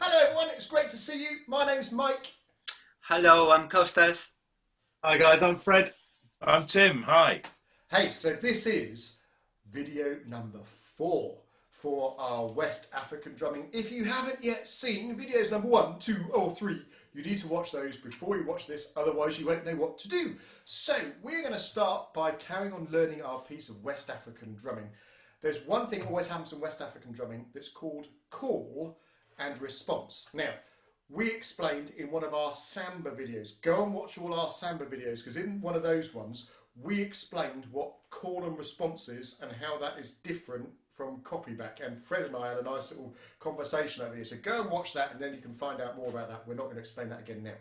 Hello everyone, it's great to see you. My name's Mike. Hello, I'm Costas. Hi guys, I'm Fred. I'm Tim. Hi. Hey, so this is video number 4 for our West African drumming. If you haven't yet seen videos number 1, 2 or 3, you need to watch those before you watch this, otherwise you won't know what to do. So we're going to start by carrying on learning our piece of West African drumming. There's one thing that always happens in West African drumming that's called call and response. Now, we explained in one of our samba videos, go and watch all our samba videos, because in one of those ones we explained what call and response is and how that is different from copyback, and Fred and I had a nice little conversation over here, so go and watch that and then you can find out more about that. We're not going to explain that again now,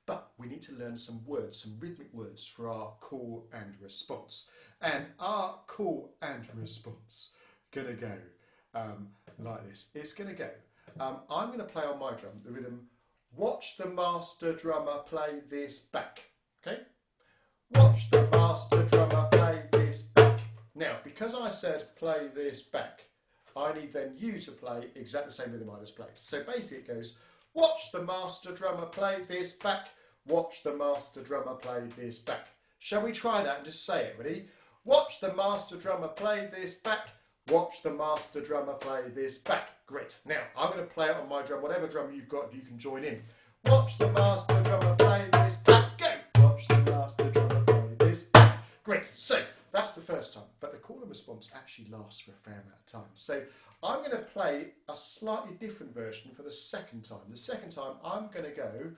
but we need to learn some words, some rhythmic words for our call and response. And our call and response gonna go like this. It's gonna go, I'm going to play on my drum the rhythm, watch the master drummer play this back. Okay? Watch the master drummer play this back. Now, because I said play this back, I need then you to play exactly the same rhythm I just played. So basically it goes, watch the master drummer play this back. Watch the master drummer play this back. Shall we try that and just say it? Ready? Watch the master drummer play this back. Watch the master drummer play this back. Great. Now, I'm going to play it on my drum, whatever drum you've got, if you can join in. Watch the master drummer play this back. Go! Watch the master drummer play this back. Great. So, that's the first time. But the call and response actually lasts for a fair amount of time. So, I'm going to play a slightly different version for the second time. The second time, I'm going to go,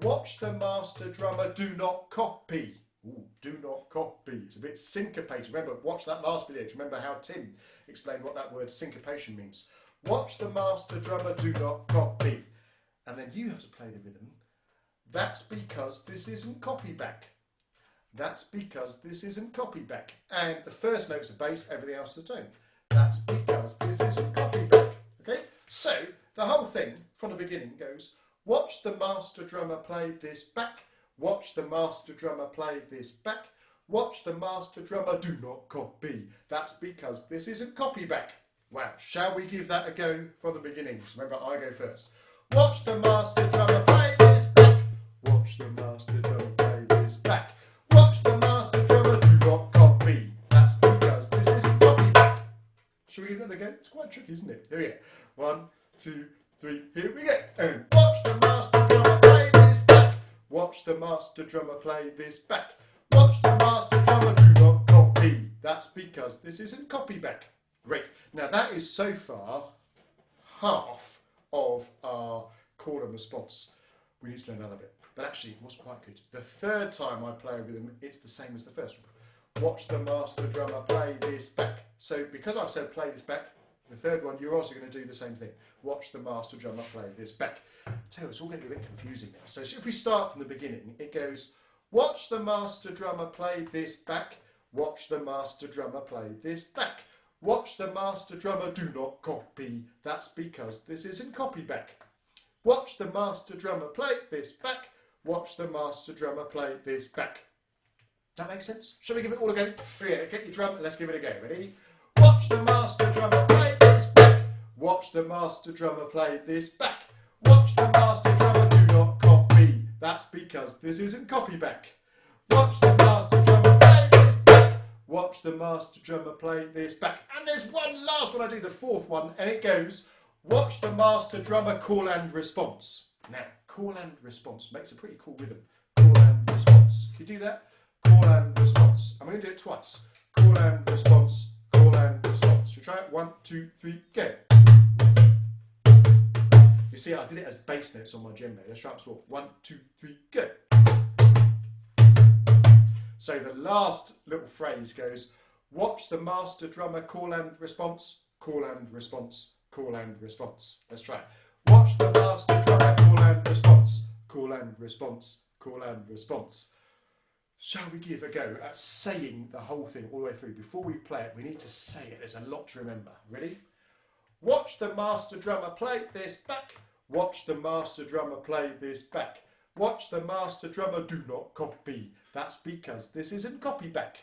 watch the master drummer, do not copy. Ooh, do not copy. It's a bit syncopated. Remember, watch that last video. Remember how Tim explained what that word syncopation means. Watch the master drummer, do not copy. And then you have to play the rhythm. That's because this isn't copyback. That's because this isn't copyback. And the first note's a bass, everything else is a tone. That's because this isn't copyback. Okay? So, the whole thing from the beginning goes, watch the master drummer play this back. Watch the master drummer play this back. Watch the master drummer, do not copy. That's because this isn't copyback. Wow, shall we give that a go from the beginning? So remember, I go first. Watch the master drummer play this back. Watch the master drummer play this back. Watch the master drummer, do not copy. That's because this isn't copyback. Shall we give another go? It's quite tricky, isn't it? Here we go. 1, 2, 3, here we go. And watch the master drummer play this back. Watch the master drummer play this back. Watch the master drummer, do not copy. That's because this isn't copyback. Great. Now that is so far half of our call and response. We need to learn another bit. But actually it was quite good. The third time I play a rhythm, it's the same as the first one. Watch the master drummer play this back. So because I've said play this back, the third one, you're also going to do the same thing. Watch the master drummer play this back. Tell you, it's all getting a bit confusing now. So if we start from the beginning, it goes, watch the master drummer play this back. Watch the master drummer play this back. Watch the master drummer, do not copy. That's because this isn't copyback. Watch the master drummer play this back. Watch the master drummer play this back. That makes sense? Shall we give it all a go? Here, get your drum and let's give it a go. Ready? Watch the master drummer play this back. Watch the master drummer play this back. Watch the master drummer, do not copy. That's because this isn't copyback. Watch the master drummer play this back. Watch the master drummer play this back. And there's one last one, I do the fourth one, and it goes, watch the master drummer call and response. Now, call and response makes a pretty cool rhythm. Call and response. Can you do that? Call and response. I'm going to do it twice. Call and response. Call and response. Should we try it? 1, 2, 3, go. You see, I did it as bass notes on my djembe. Let's try it as well. 1, 2, 3, go. So the last little phrase goes, watch the master drummer call and response, call and response, call and response. Let's try it. Watch the master drummer call and response, call and response, call and response. Shall we give a go at saying the whole thing all the way through? Before we play it, we need to say it. There's a lot to remember. Ready? Watch the master drummer play this back. Watch the master drummer play this back. Watch the master drummer, do not copy. That's because this isn't copyback.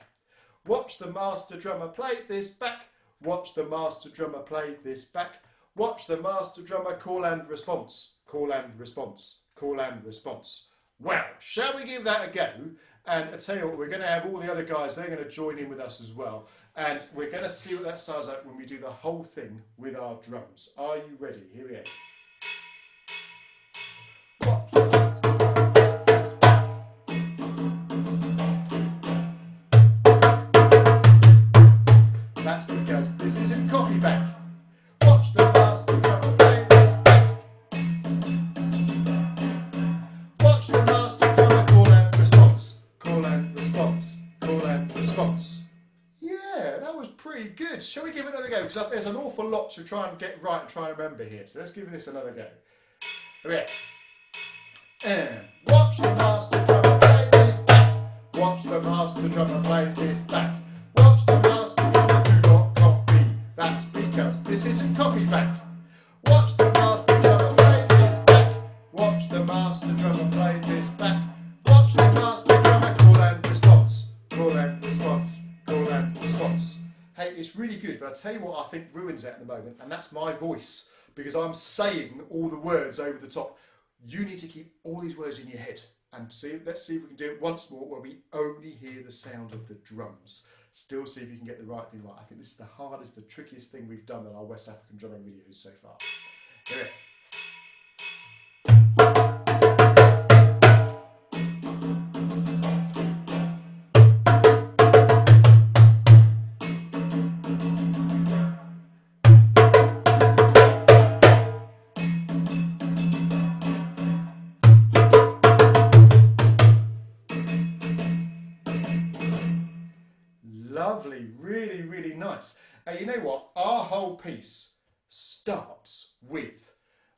Watch the master drummer play this back. Watch the master drummer play this back. Watch the master drummer call and response. call and response, call and response. Well, shall we give that a go? And I tell you what, we're going to have all the other guys, they're going to join in with us as well. And we're going to see what that sounds like when we do the whole thing with our drums. Are you ready? Here we go. That's because this isn't copy back. Watch the master drummer play this back. Watch the master drummer call and response, call and response, call and response. Yeah, that was pretty good. Shall we give it another go? Because there's an awful lot to try and get right and try and remember here. So let's give this another go. Okay. And watch the master drummer play this back. Watch the master drummer play this back. Watch the master drummer do not copy. That's because this isn't copy back. Watch the master drummer play this back. Watch the master drummer play this back. Watch the master drummer call and response. Call and response. Call and response. Hey, it's really good, but I tell you what I think ruins it at the moment, and that's my voice, because I'm saying all the words over the top. You need to keep all these words in your head, and let's see if we can do it once more where we only hear the sound of the drums. Still see if you can get the right thing right. I think this is the hardest, the trickiest thing we've done on our West African drumming videos so far. Here we go. Lovely, really, really nice. And you know what? Our whole piece starts with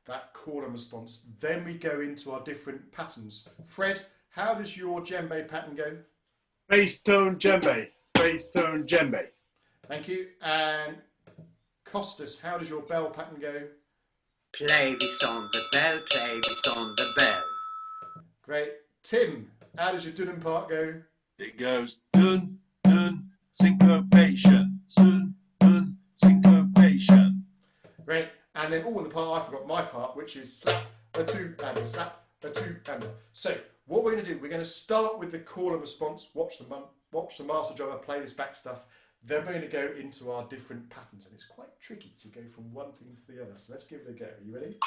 that call and response. Then we go into our different patterns. Fred, how does your djembe pattern go? Bass tone djembe. Bass tone djembe. Thank you. And Costas, how does your bell pattern go? Play this on the bell, play this on the bell. Great. Tim, how does your dun part go? It goes dun, dun, syncopation, dun, dun, syncopation. Great. And then, the part, I forgot my part, which is slap, a two, and a slap, a two, and a. So, what we're going to do, we're going to start with the call and response, watch the master drummer play this back stuff. Then we're going to go into our different patterns, and it's quite tricky to go from one thing to the other. So let's give it a go. Are you ready?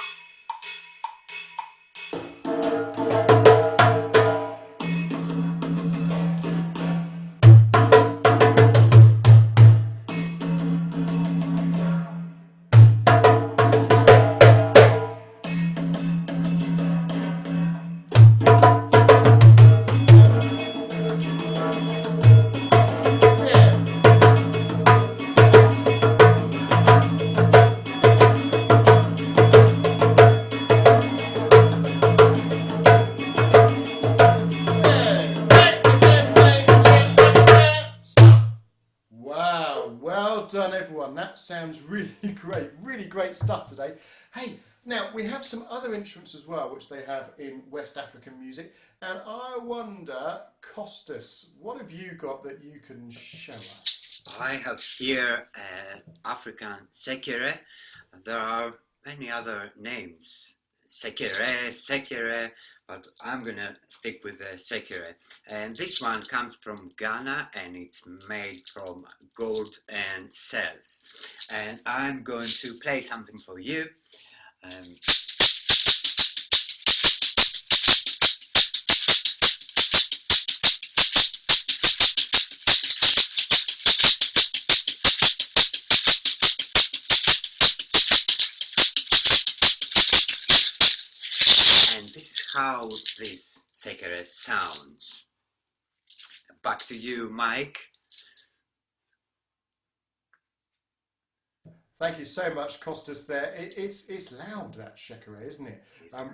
Well done, everyone. That sounds really great stuff today. Hey, now we have some other instruments as well, which they have in West African music. And I wonder, Costas, what have you got that you can show us? I have here an African sekere. There are many other names. Sekere, but I'm gonna stick with the sekere. And this one comes from Ghana, and it's made from gold and cells. And I'm going to play something for you. And this is how this sekere sounds. Back to you, Mike. Thank you so much, Costas. There, it's loud, that shekere, isn't it?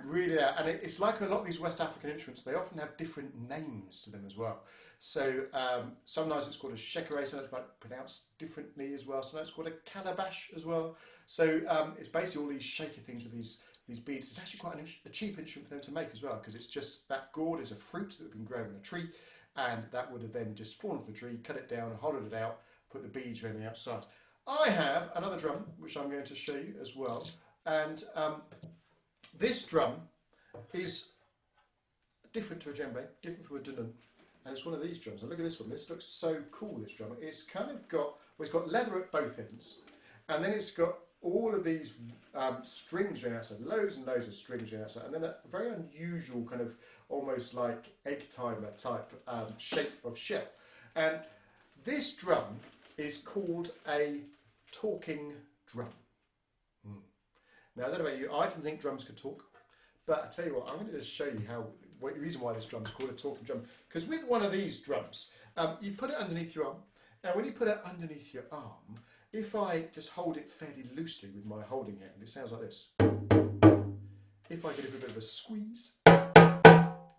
Really loud, and it's like a lot of these West African instruments. They often have different names to them as well. So sometimes it's called a shekere, sometimes it's pronounced differently as well. Sometimes it's called a calabash as well. So it's basically all these shaker things with these beads. It's actually quite a cheap instrument for them to make as well, because it's just that gourd is a fruit that had been grown on a tree, and that would have then just fallen off the tree, cut it down, hollowed it out, put the beads around the outside. I have another drum which I'm going to show you as well, and This drum is different to a djembe, different from a dunun, and it's one of these drums. And look at this one. This looks so cool. This drum. It's kind of got, well, it's got leather at both ends, and then it's got all of these strings going outside, loads and loads of strings going outside, and then a very unusual kind of almost like egg timer type shape of shell. And this drum is called a talking drum. Now, I don't know about you, I didn't think drums could talk, but I tell you what, I'm going to just show you the reason why this drum is called a talking drum. Because with one of these drums, you put it underneath your arm, and when you put it underneath your arm, if I just hold it fairly loosely with my holding hand, it sounds like this. If I give it a bit of a squeeze,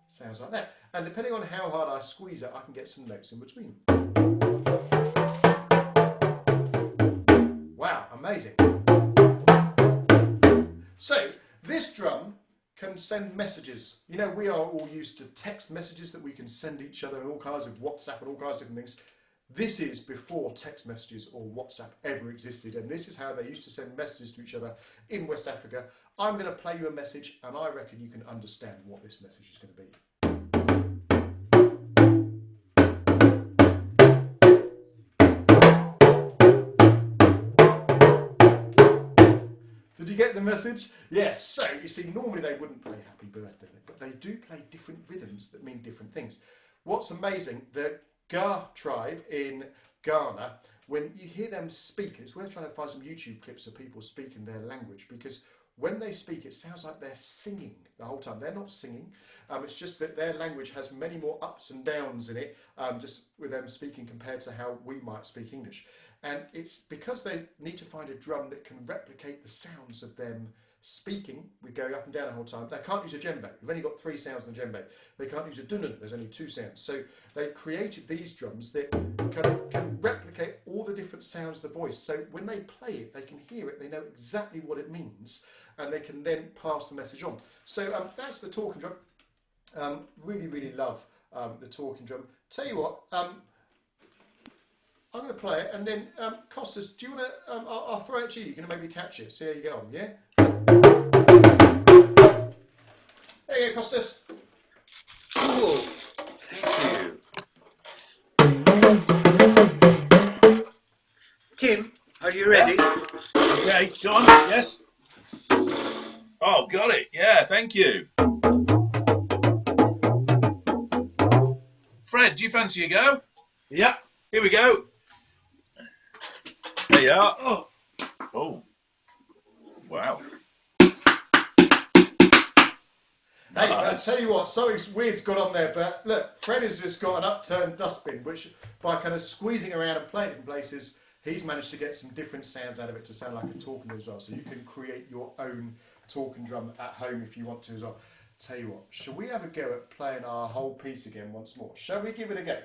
sounds like that. And depending on how hard I squeeze it, I can get some notes in between. Wow, amazing. So, this drum can send messages. You know, we are all used to text messages that we can send each other and all kinds of WhatsApp and all kinds of different things. This is before text messages or WhatsApp ever existed, and this is how they used to send messages to each other in West Africa. I'm going to play you a message, and I reckon you can understand what this message is going to be. Did you get the message? Yes. So, you see, normally they wouldn't play Happy Birthday, but they do play different rhythms that mean different things. What's amazing, the Ga tribe in Ghana, when you hear them speak, it's worth trying to find some YouTube clips of people speaking their language, because when they speak, it sounds like they're singing the whole time. They're not singing. It's just that their language has many more ups and downs in it, just with them speaking compared to how we might speak English. And it's because they need to find a drum that can replicate the sounds of them speaking, we're going up and down the whole time. They can't use a djembe. We've only got 3 sounds in a djembe. They can't use a dunun. There's only 2 sounds. So they created these drums that kind of can replicate all the different sounds of the voice. So when they play it, they can hear it. They know exactly what it means, and they can then pass the message on. So that's the talking drum. Really, really love the talking drum. Tell you what, I'm going to play it, and then Costas, do you want to? I'll throw it to you. You can maybe catch it. See how you go on. Yeah. There you go, Costas. Cool. Thank you. Tim, are you ready? Okay, John, yes? Oh, got it. Yeah, thank you. Fred, do you fancy a go? Yeah. Here we go. There you are. Oh. Wow. Hey, I tell you what, something weird's gone on there, but look, Fred has just got an upturned dustbin, which by kind of squeezing around and playing different places, he's managed to get some different sounds out of it to sound like a talking drum as well. So you can create your own talking drum at home if you want to as well. Tell you what, shall we have a go at playing our whole piece again once more? Shall we give it a go?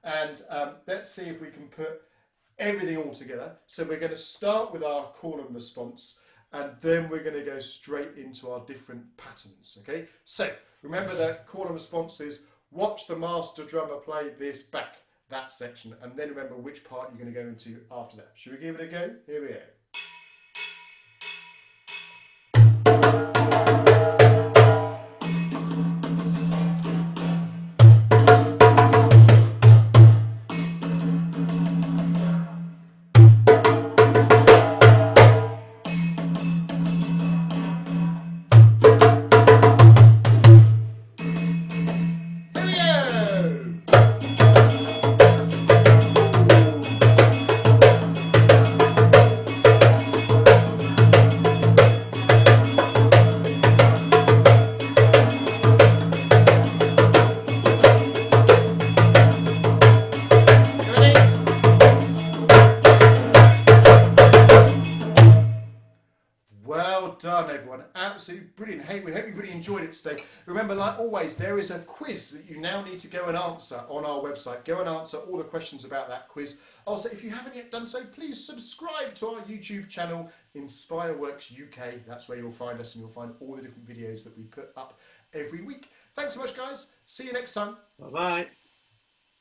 And let's see if we can put everything all together. So we're going to start with our call and response, and then we're going to go straight into our different patterns, okay? So, remember that call and response is watch the master drummer play this back, that section, and then remember which part you're going to go into after that. Should we give it a go? Here we go. Well done, everyone. Absolutely brilliant. Hey, we hope you really enjoyed it today. Remember, like always, there is a quiz that you now need to go and answer on our website. Go and answer all the questions about that quiz. Also, if you haven't yet done so, please subscribe to our YouTube channel, Inspireworks UK. That's where you'll find us, and you'll find all the different videos that we put up every week. Thanks so much, guys. See you next time. Bye-bye.